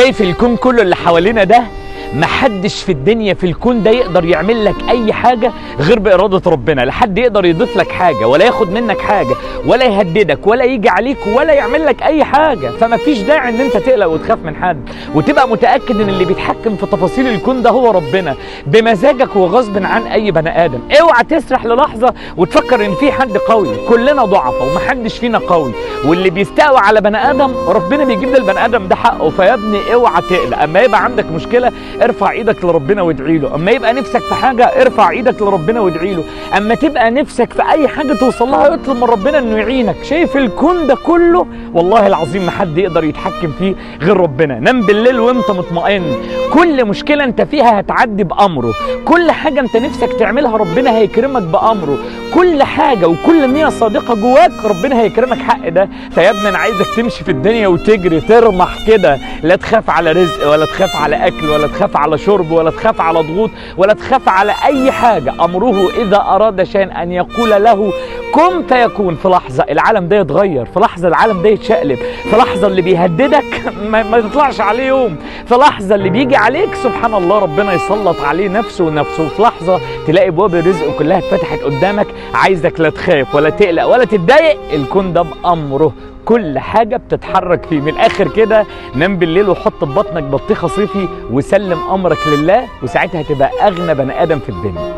شايف الكون كله اللي حوالينا ده؟ محدش في الدنيا في الكون ده يقدر يعمل لك اي حاجة غير بإرادة ربنا. لا حد يقدر يضيف لك حاجة ولا ياخد منك حاجة ولا يهددك ولا يجي عليك ولا يعمل لك اي حاجة. فما فيش داعي ان انت تقلق وتخاف من حد، وتبقى متأكد ان اللي بيتحكم في تفاصيل الكون ده هو ربنا بمزاجك وغصب عن اي بني ادم. اوعى تسرح للحظة وتفكر ان في حد قوي، كلنا ضعفاء ومحدش فينا قوي، واللي بيستقوى على بني ادم ربنا بيجيب للبني ادم ده حقه. فيا ابني اوعى تقلق، اما يبقى عندك مشكلة ارفع ايدك لربنا وادعي له، اما يبقى نفسك في حاجه ارفع ايدك لربنا وادعي له، اما تبقى نفسك في اي حاجه توصل لها اطلب من ربنا انه يعينك. شايف الكون ده كله والله العظيم ما حد يقدر يتحكم فيه غير ربنا. نام بالليل وانت مطمئن، كل مشكله انت فيها هتعدي بامره، كل حاجه انت نفسك تعملها ربنا هيكرمك بامره، كل حاجه وكل نيه صادقه جواك ربنا هيكرمك حق ده. فيا ابني انا عايزك تمشي في الدنيا وتجري ترمح كده، لا تخاف على رزق ولا تخاف على اكل ولا تخاف على شرب ولا تخاف على ضغوط ولا تخاف على اي حاجه. امره اذا اراد شيئا ان يقول له كن فيكون. في لحظه العالم ده يتغير، في لحظه العالم ده يتشقلب، في لحظه اللي بيهددك ما يطلعش عليه يوم، في لحظه اللي بيجي عليك سبحان الله ربنا يسلط عليه نفسه ونفسه، في لحظه تلاقي ابواب الرزق كلها اتفتحت قدامك. عايزك لا تخاف ولا تقلق ولا تتضايق، الكون ده بامره كل حاجة بتتحرك فيه. من الآخر كده نام بالليل وحط في بطنك بطيخة صيفي وسلم أمرك لله، وساعتها تبقى أغنى بني آدم في الدنيا.